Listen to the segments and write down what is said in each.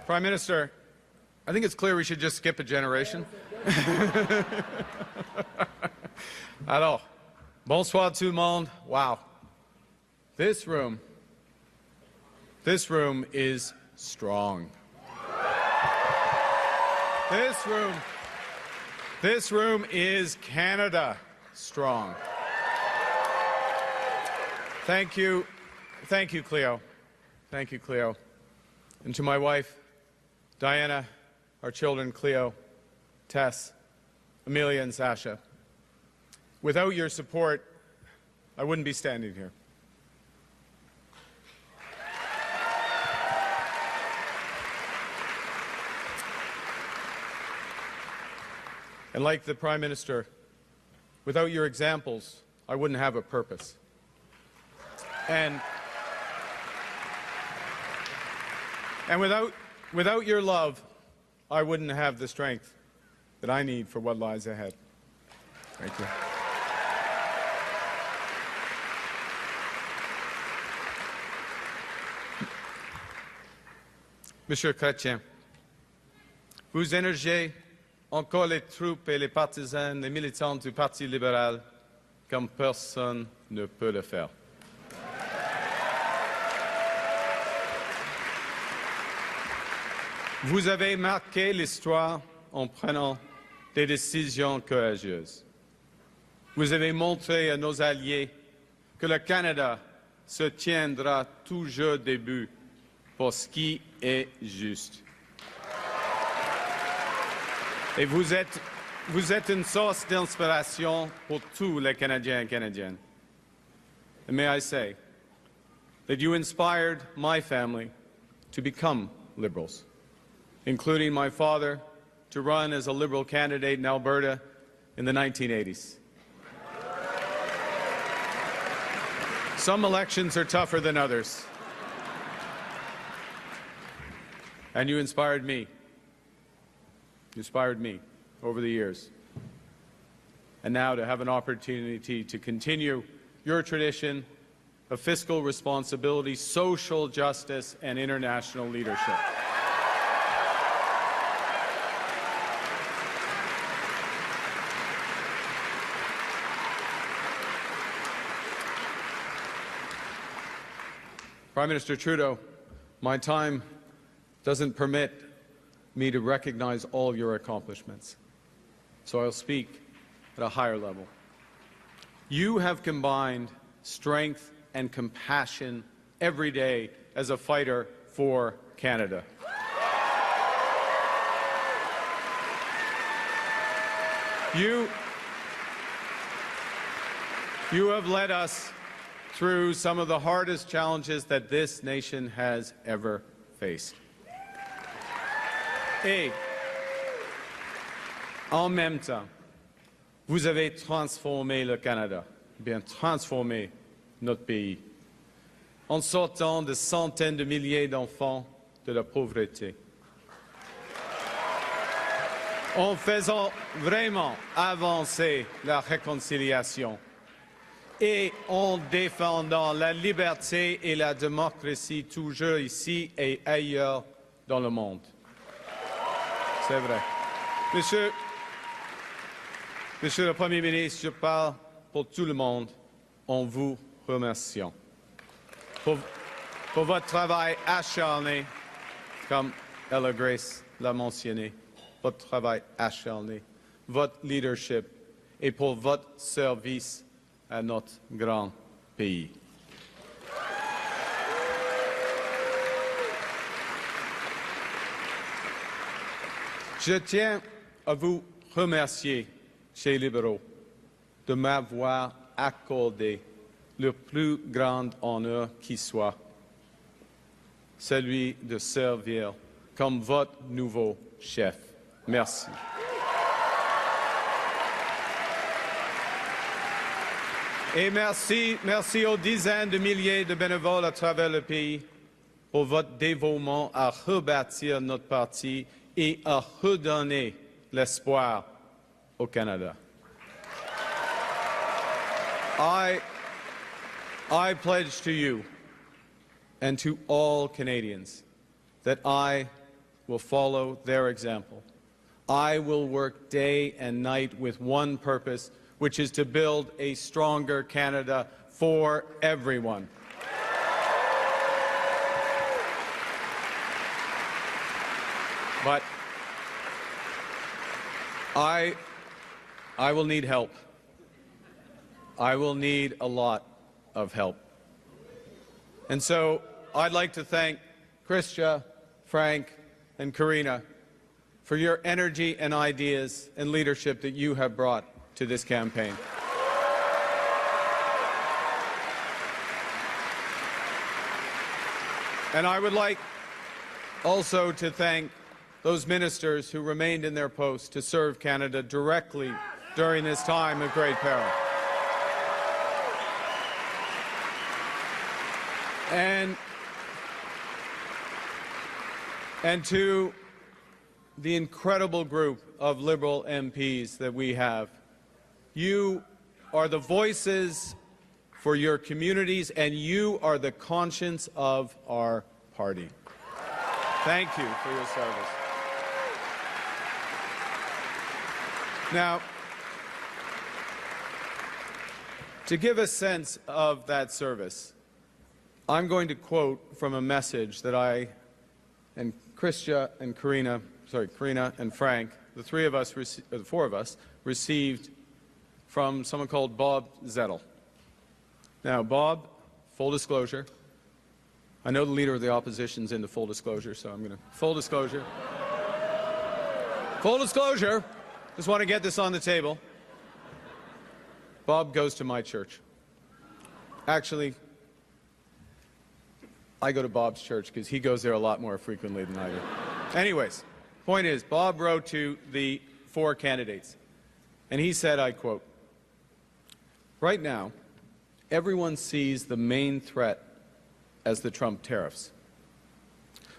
Prime Minister, I think it's clear we should just skip a generation. Alors, bonsoir tout le monde. Wow. This room is strong. This room is Canada strong. Thank you, Cleo. Thank you, Cleo. And to my wife, Diana, our children, Cleo, Tess, Amelia, and Sasha. Without your support, I wouldn't be standing here. And like the Prime Minister, without your examples, I wouldn't have a purpose. And without your love, I wouldn't have the strength that I need for what lies ahead. Thank you. Monsieur Chrétien, vous énergez encore les troupes et les partisans, les militants du Parti libéral comme personne ne peut le faire. Vous avez marqué l'histoire en prenant des décisions courageuses. Vous avez montré à nos alliés que le Canada se tiendra toujours debout pour ce qui est juste. Et vous êtes une source d'inspiration pour tous les Canadiens et Canadiennes. And may I say that you inspired my family to become Liberals, including my father to run as a Liberal candidate in Alberta in the 1980s. Some elections are tougher than others. And you inspired me. You inspired me over the years. And now to have an opportunity to continue your tradition of fiscal responsibility, social justice, and international leadership. Prime Minister Trudeau, my time doesn't permit me to recognize all your accomplishments, so I'll speak at a higher level. You have combined strength and compassion every day as a fighter for Canada. You have led us through some of the hardest challenges that this nation has ever faced. Et en même temps, vous avez transformé le Canada, bien transformé notre pays, en sortant de centaines de milliers d'enfants de la pauvreté, en faisant vraiment avancer la réconciliation et en défendant la liberté et la démocratie toujours ici et ailleurs dans le monde. C'est vrai. Monsieur le Premier ministre, je parle pour tout le monde en vous remerciant pour votre travail acharné, comme Ella Grace l'a mentionné, votre travail acharné, votre leadership et pour votre service à notre grand pays. Je tiens à vous remercier, chers libéraux, de m'avoir accordé le plus grand honneur qui soit, celui de servir comme votre nouveau chef. Merci. Et merci aux dizaines de milliers de bénévoles à travers le pays pour votre dévouement à rebâtir notre parti et à redonner l'espoir au Canada. I pledge to you and to all Canadians that I will follow their example. I will work day and night with one purpose, which is to build a stronger Canada for everyone. But I will need help. I will need a lot of help. And so I'd like to thank Chrystia, Frank, and Karina for your energy and ideas and leadership that you have brought to this campaign. And I would like also to thank those ministers who remained in their posts to serve Canada directly during this time of great peril. And to the incredible group of Liberal MPs that we have, you are the voices for your communities, and you are the conscience of our party. Thank you for your service. Now, to give a sense of that service, I'm going to quote from a message that I and Chrystia and Karina and Frank, the four of us, received from someone called Bob Zettel. Now, Bob, full disclosure, I know the leader of the opposition's into full disclosure, so I'm going to full disclosure. Full disclosure. Just want to get this on the table. Bob goes to my church. Actually, I go to Bob's church because he goes there a lot more frequently than I do. Anyways, point is, Bob wrote to the four candidates, and he said, I quote, "Right now, everyone sees the main threat as the Trump tariffs.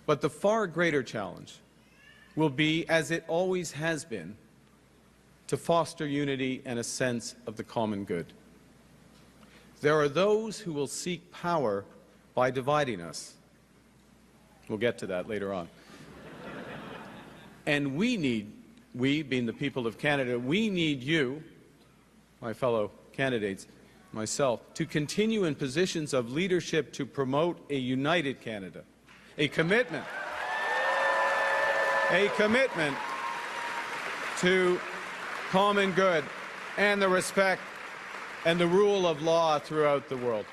But the far greater challenge will be, as it always has been, to foster unity and a sense of the common good. There are those who will seek power by dividing us." We'll get to that later on. And we being the people of Canada, we need you, my fellow candidates, myself, to continue in positions of leadership to promote a united Canada, a commitment to common good and the respect and the rule of law throughout the world.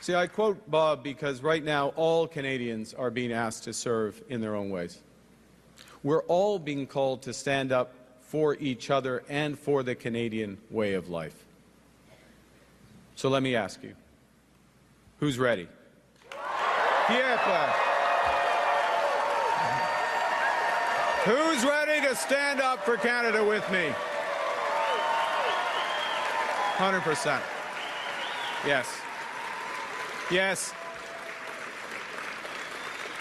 See, I quote Bob because right now all Canadians are being asked to serve in their own ways. We're all being called to stand up for each other and for the Canadian way of life. So let me ask you, who's ready? Pierre, who's ready to stand up for Canada with me? 100%. Yes. Yes.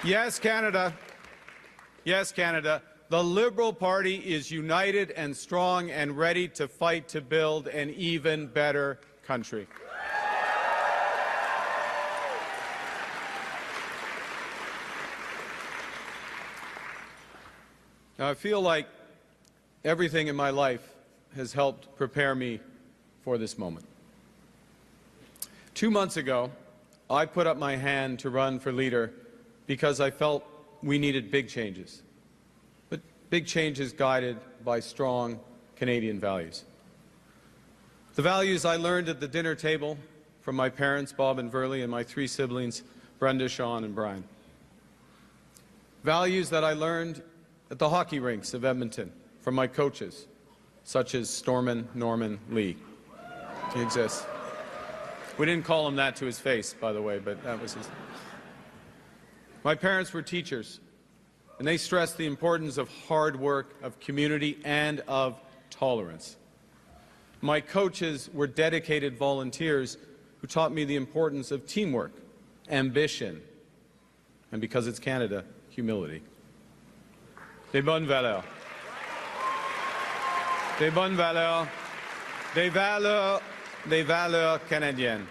Yes, Canada. Yes, Canada. The Liberal Party is united and strong and ready to fight to build an even better country. Now, I feel like everything in my life has helped prepare me for this moment. 2 months ago, I put up my hand to run for leader because I felt we needed big changes, but big changes guided by strong Canadian values. The values I learned at the dinner table from my parents, Bob and Verly, and my three siblings, Brenda, Sean, and Brian. Values that I learned at the hockey rinks of Edmonton from my coaches, such as Stormin Norman Lee. He exists. We didn't call him that to his face, by the way, but that was his. My parents were teachers, and they stressed the importance of hard work, of community, and of tolerance. My coaches were dedicated volunteers who taught me the importance of teamwork, ambition, and because it's Canada, humility. Des bonnes valeurs. Des bonnes valeurs. Des valeurs canadiennes.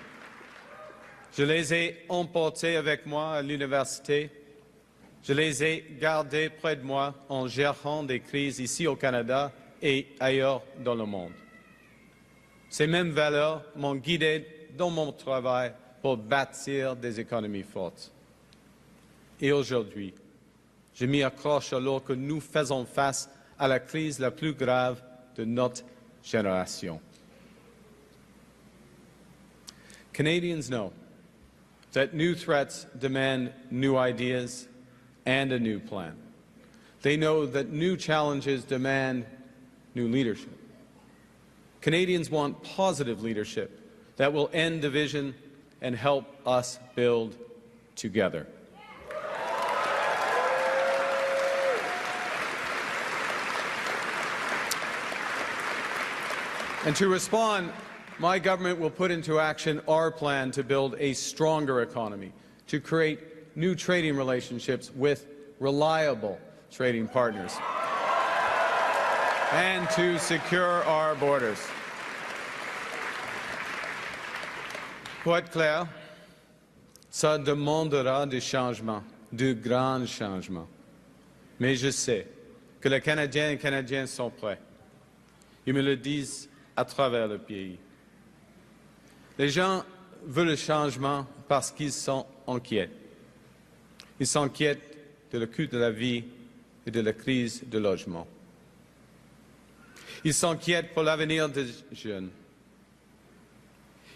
Je les ai emportés avec moi à l'université. Je les ai gardés près de moi en gérant des crises ici au Canada et ailleurs dans le monde. Ces mêmes valeurs m'ont guidé dans mon travail pour bâtir des économies fortes. Et aujourd'hui, je m'y accroche alors que nous faisons face à la crise la plus grave de notre génération. Canadians know that new threats demand new ideas and a new plan. They know that new challenges demand new leadership. Canadians want positive leadership that will end division and help us build together. And to respond, my government will put into action our plan to build a stronger economy, to create new trading relationships with reliable trading partners, and to secure our borders. Pour être clair, ça demandera des changements, de grands changements. Mais je sais que les Canadiens et Canadiennes sont prêts. Ils me le disent à travers le pays. Les gens veulent le changement parce qu'ils sont inquiets. Ils s'inquiètent de le coût de la vie et de la crise du logement. Ils s'inquiètent pour l'avenir des jeunes.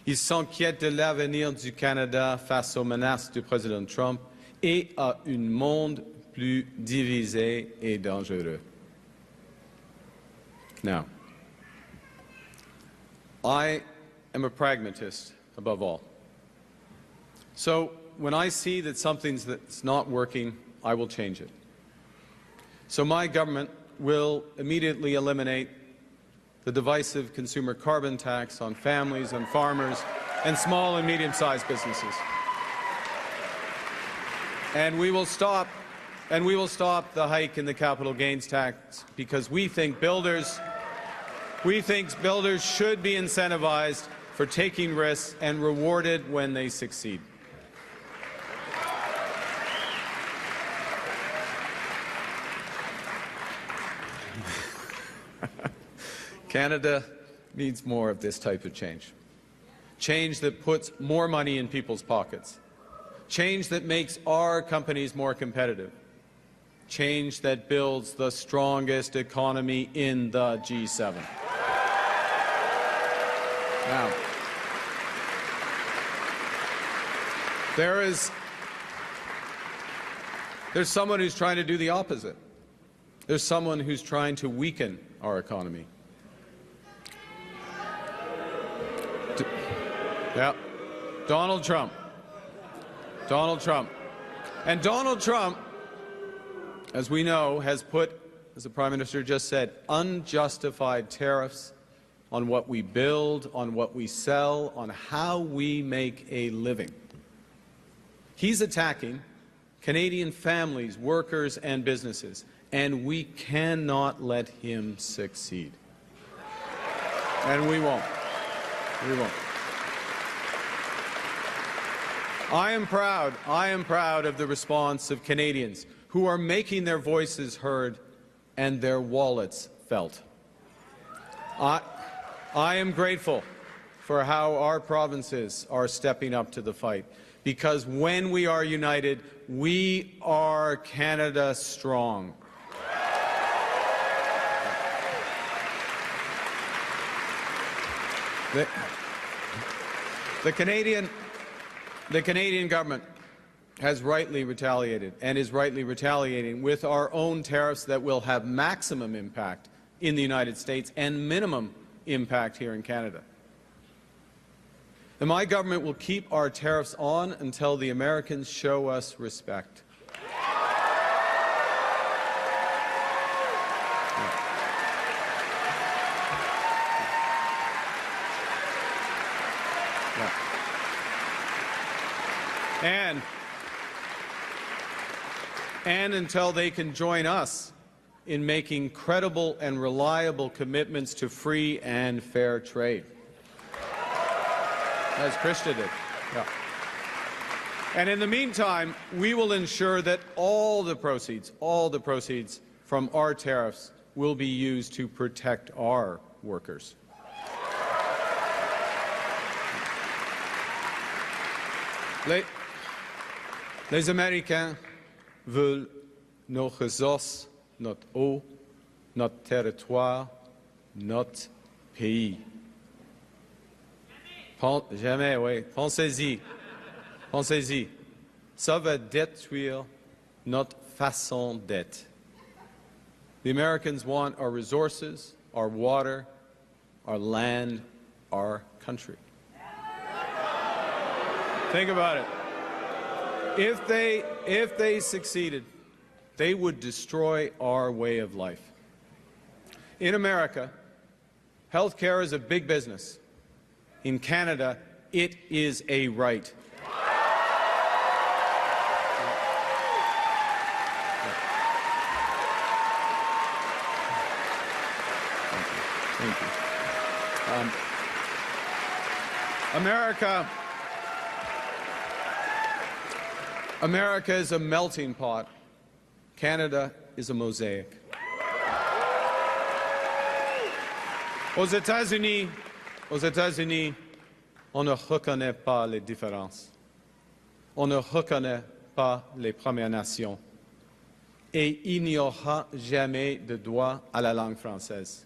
Ils s'inquiètent de l'avenir du Canada face aux menaces du président Trump et à un monde plus divisé et dangereux. Now, I am a pragmatist above all. So when I see that something's that's not working, I will change it. So my government will immediately eliminate the divisive consumer carbon tax on families and farmers and small and medium-sized businesses. And we will stop the hike in the capital gains tax because we think builders should be incentivized for taking risks and rewarded when they succeed. Canada needs more of this type of change. Change that puts more money in people's pockets. Change that makes our companies more competitive. Change that builds the strongest economy in the G7. Now, there's someone who's trying to do the opposite. There's someone who's trying to weaken our economy. Yeah, Donald Trump. And Donald Trump, as we know, has put, as the Prime Minister just said, unjustified tariffs on what we build, on what we sell, on how we make a living. He's attacking Canadian families, workers, and businesses, and we cannot let him succeed. And we won't. We won't. I am proud of the response of Canadians who are making their voices heard and their wallets felt. I am grateful for how our provinces are stepping up to the fight, because when we are united, we are Canada strong. The Canadian government has rightly retaliated and is rightly retaliating with our own tariffs that will have maximum impact in the United States and minimum impact here in Canada. And my government will keep our tariffs on until the Americans show us respect. And until they can join us in making credible and reliable commitments to free and fair trade, as Krista did. Yeah. And in the meantime, we will ensure that all the proceeds from our tariffs will be used to protect our workers. Les Américains veulent nos ressources, notre eau, notre territoire, notre pays. Jamais, oui. Pensez-y. Pensez-y. Ça va détruire notre façon d'être. The Americans want our resources, our water, our land, our country. Think about it. If they succeeded, they would destroy our way of life. In America, health care is a big business. In Canada, it is a right. Thank you. America is a melting pot. Canada is a mosaic. Aux États-Unis, on ne reconnaît pas les différences. On ne reconnaît pas les Premières Nations. Et il n'y aura jamais de droit à la langue française.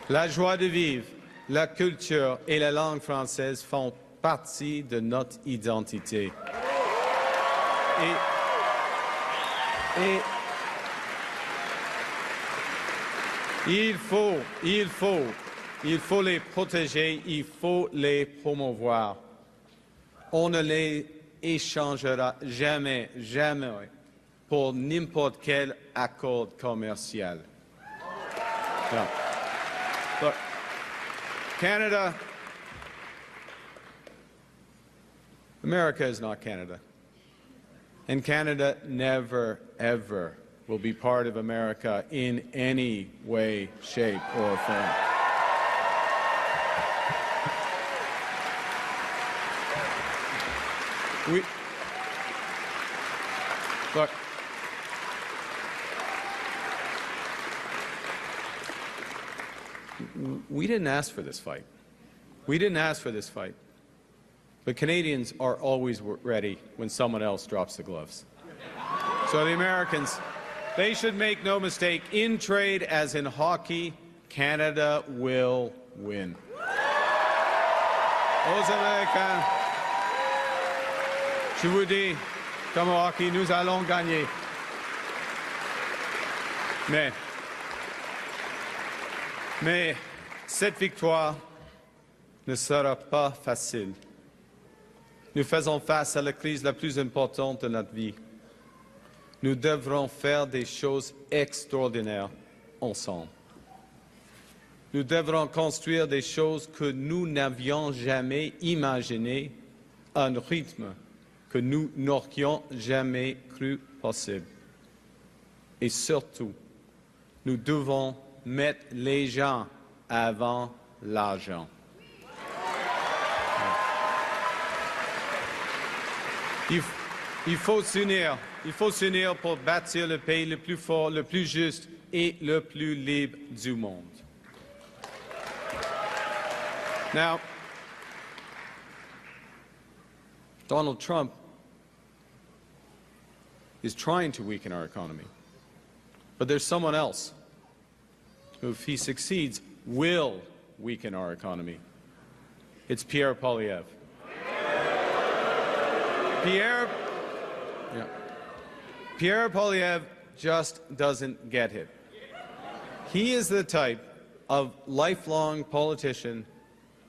La joie de vivre, la culture et la langue française font partie de notre identité. Et il faut les protéger, il faut les promouvoir. On ne les échangera jamais pour n'importe quel accord commercial. No. Look, Canada, America is not Canada. And Canada never, ever will be part of America in any way, shape, or form. Look, we didn't ask for this fight. We didn't ask for this fight. But Canadians are always ready when someone else drops the gloves. So the Americans, they should make no mistake, in trade as in hockey, Canada will win. Aux Américains, je vous dis, comme au hockey, nous allons gagner. Mais cette victoire ne sera pas facile. Nous faisons face à la crise la plus importante de notre vie. Nous devrons faire des choses extraordinaires ensemble. Nous devrons construire des choses que nous n'avions jamais imaginées à un rythme que nous n'aurions jamais cru possible. Et surtout, nous devons mettre les gens avant l'argent. Il faut s'unir pour bâtir le pays le plus fort, le plus juste et le plus libre du monde. Now, Donald Trump is trying to weaken our economy. But there's someone else who, if he succeeds, will weaken our economy. It's Pierre Poilievre. Pierre Poilievre just doesn't get it. He is the type of lifelong politician,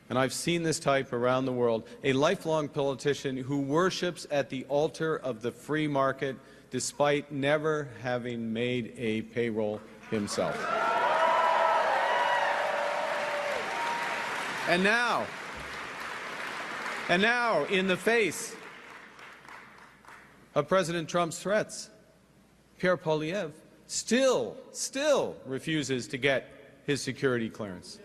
and I've seen this type around the world, a lifelong politician who worships at the altar of the free market despite never having made a payroll himself. And now, in the face of President Trump's threats, Pierre Poilievre still refuses to get his security clearance.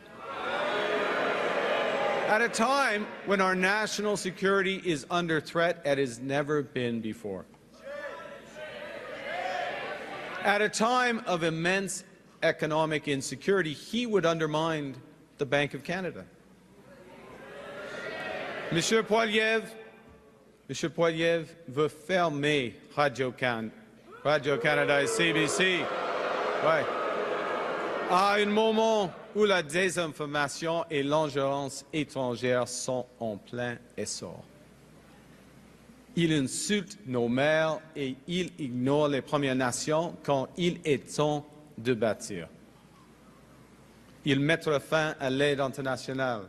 At a time when our national security is under threat as it has never been before. At a time of immense economic insecurity, he would undermine the Bank of Canada. Monsieur Poilievre veut fermer Radio-Canada et CBC. Ouais. À un moment où la désinformation et l'ingérence étrangère sont en plein essor. Il insulte nos maires et il ignore les Premières Nations quand il est temps de bâtir. Il mettra fin à l'aide internationale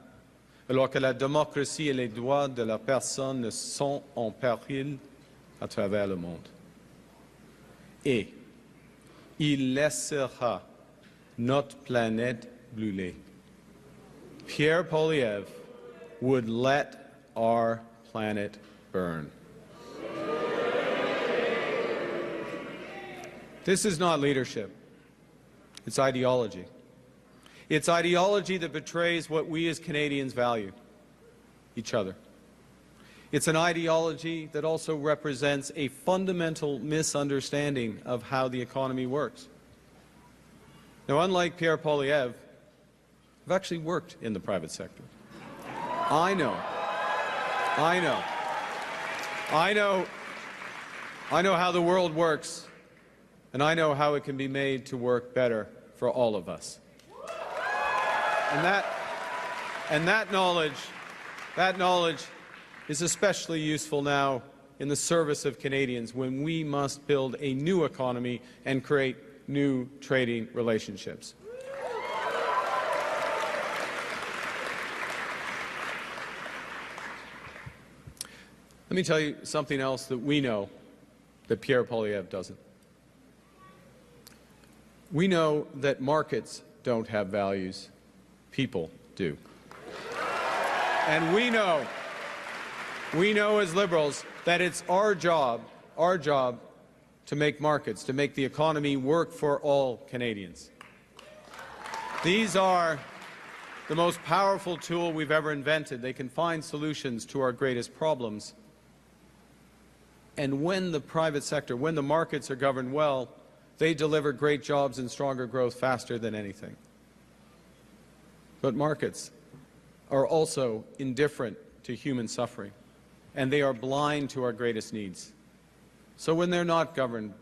alors que la démocratie et les droits de la personne sont en péril à travers le monde. Et il laissera notre planète brûler. Pierre Poilievre would let our planet burn. This is not leadership. It's ideology. It's ideology that betrays what we as Canadians value, each other. It's an ideology that also represents a fundamental misunderstanding of how the economy works. Now, unlike Pierre Poilievre, I've actually worked in the private sector. I know how the world works, and I know how it can be made to work better for all of us. And that knowledge is especially useful now in the service of Canadians when we must build a new economy and create new trading relationships. Let me tell you something else that we know that Pierre Poilievre doesn't. We know that markets don't have values, people do. And we know as Liberals that it's our job to make markets, to make the economy work for all Canadians. These are the most powerful tool we've ever invented. They can find solutions to our greatest problems. And when the private sector, when the markets are governed well, they deliver great jobs and stronger growth faster than anything. But markets are also indifferent to human suffering, and they are blind to our greatest needs. So when they're not governed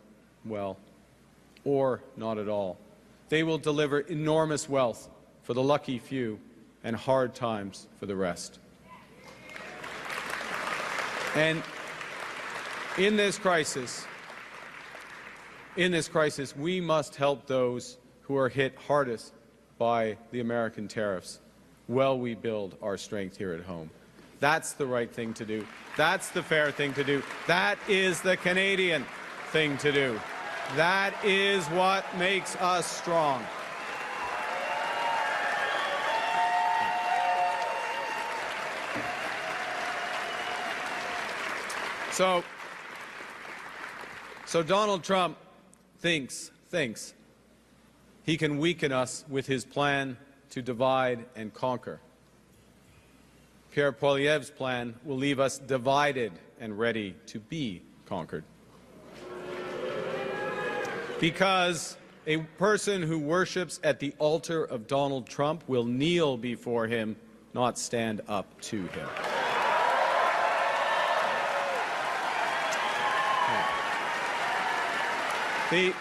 well, or not at all, they will deliver enormous wealth for the lucky few and hard times for the rest. And in this crisis, we must help those who are hit hardest by the American tariffs while we build our strength here at home. That's the right thing to do. That's the fair thing to do. That is the Canadian thing to do. That is what makes us strong. So Donald Trump thinks he can weaken us with his plan to divide and conquer. Pierre Poilievre's plan will leave us divided and ready to be conquered. Because a person who worships at the altar of Donald Trump will kneel before him, not stand up to him. Pierre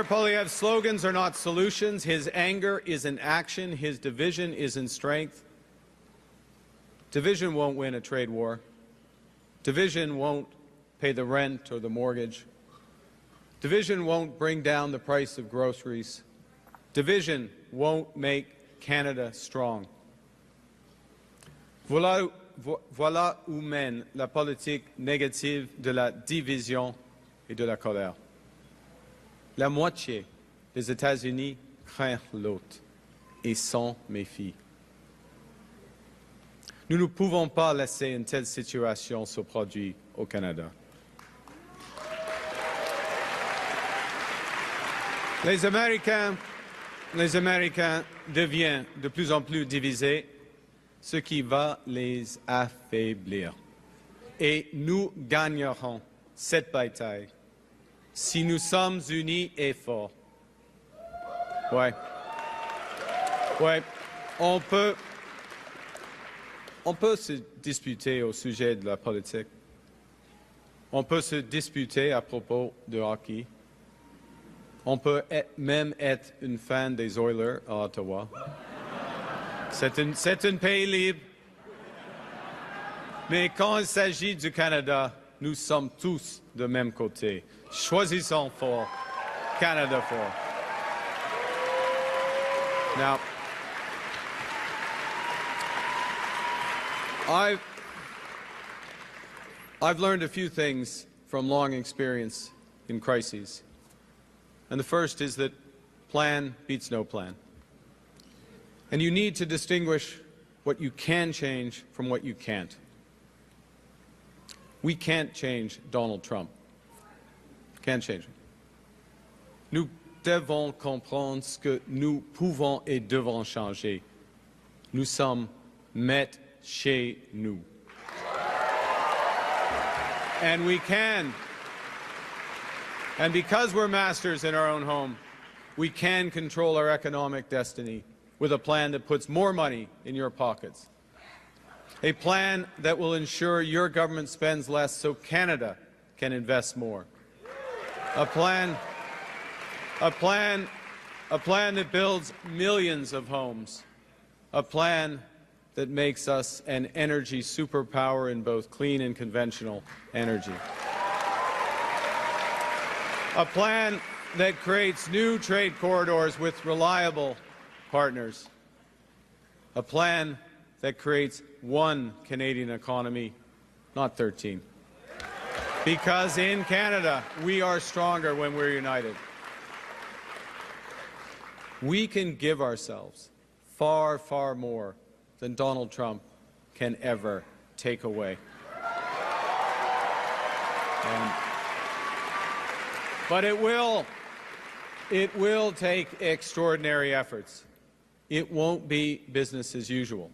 Poilievre's slogans are not solutions. His anger is in action. His division is in strength. Division won't win a trade war. Division won't pay the rent or the mortgage. Division won't bring down the price of groceries. Division won't make Canada strong. Voilà où mène la politique négative de la division et de la colère. La moitié des États-Unis craint l'autre et s'en méfie. Nous ne pouvons pas laisser une telle situation se produire au Canada. Les les Américains deviennent de plus en plus divisés, ce qui va les affaiblir. Et nous gagnerons cette bataille si nous sommes unis et forts. Ouais. Ouais. On peut se disputer au sujet de la politique. On peut se disputer à propos de hockey. On peut même être une fan des Oilers à Ottawa. C'est un pays libre. Mais quand il s'agit du Canada, nous sommes tous de même côté. Choisissons fort. Canada fort. Now, I've learned a few things from long experience in crises. And the first is that plan beats no plan. And you need to distinguish what you can change from what you can't. We can't change Donald Trump. Can't change him. Nous devons comprendre ce que nous pouvons et devons changer. Nous sommes maîtres chez nous. And we can. And because we're masters in our own home, we can control our economic destiny with a plan that puts more money in your pockets. A plan that will ensure your government spends less so Canada can invest more. A plan that builds millions of homes. A plan that makes us an energy superpower in both clean and conventional energy. A plan that creates new trade corridors with reliable partners. A plan that creates one Canadian economy, not 13. Because in Canada, we are stronger when we're united. We can give ourselves far, far more than Donald Trump can ever take away. But it will take extraordinary efforts. It won't be business as usual.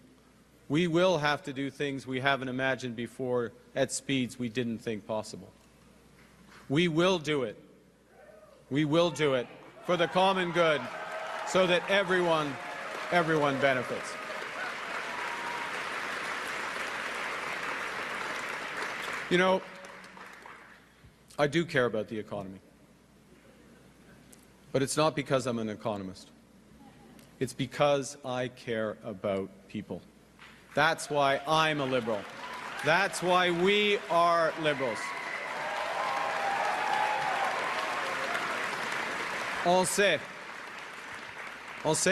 We will have to do things we haven't imagined before at speeds we didn't think possible. We will do it. We will do it for the common good so that everyone benefits. You know, I do care about the economy. But it's not because I'm an economist. It's because I care about people. That's why I'm a Liberal. That's why we are Liberals. On sait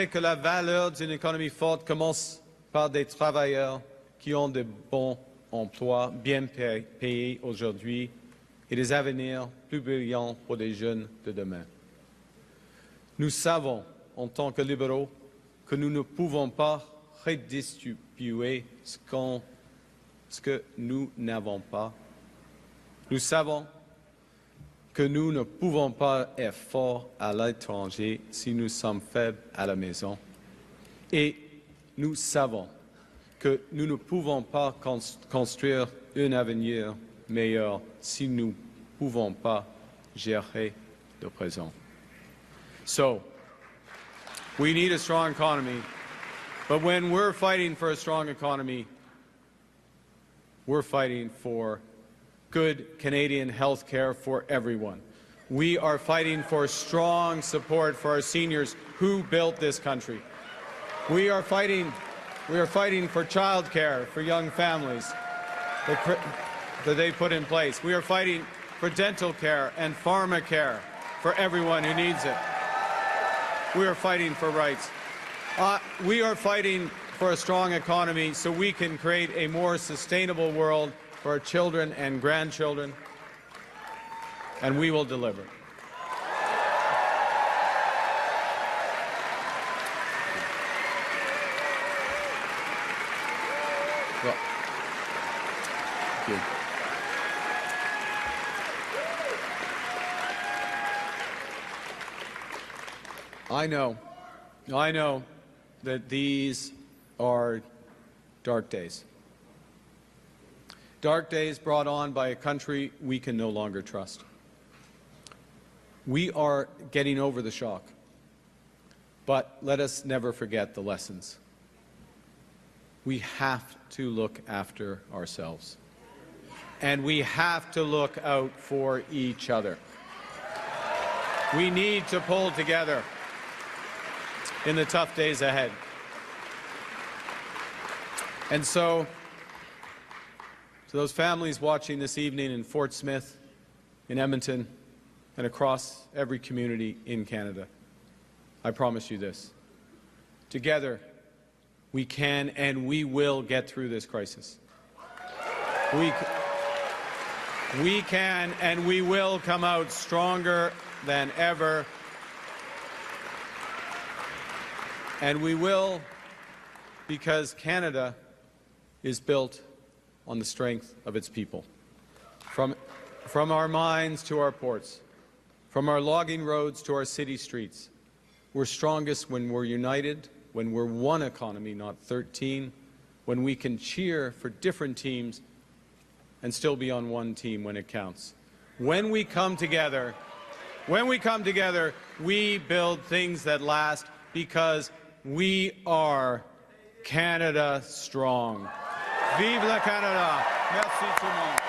que la valeur d'une économie forte commence par des travailleurs qui ont de bons emplois bien payés aujourd'hui et des avenirs plus brillants pour les jeunes de demain. Nous savons, en tant que libéraux, que nous ne pouvons pas redistribuer ce que nous n'avons pas. Nous savons que nous ne pouvons pas être forts à l'étranger si nous sommes faibles à la maison. Et nous savons que nous ne pouvons pas construire un avenir meilleur si nous ne pouvons pas gérer le présent. So, we need a strong economy, but when we're fighting for a strong economy, we're fighting for good Canadian health care for everyone. We are fighting for strong support for our seniors who built this country. We are fighting for child care for young families that they put in place. We are fighting for dental care and pharma care for everyone who needs it. We are fighting for rights. We are fighting for a strong economy so we can create a more sustainable world for our children and grandchildren, and we will deliver. Well, thank you. I know I know that these are dark days. Dark days brought on by a country we can no longer trust. We are getting over the shock, but let us never forget the lessons. We have to look after ourselves, and we have to look out for each other. We need to pull together in the tough days ahead. And so, to those families watching this evening in Fort Smith, in Edmonton, and across every community in Canada, I promise you this. Together, we can and we will get through this crisis. We can and we will come out stronger than ever. And we will because Canada is built on the strength of its people. From our mines to our ports, from our logging roads to our city streets, we're strongest when we're united, when we're one economy, not 13, when we can cheer for different teams and still be on one team when it counts. When we come together, we build things that last because we are Canada strong. Vive le Canada! Merci tout le monde.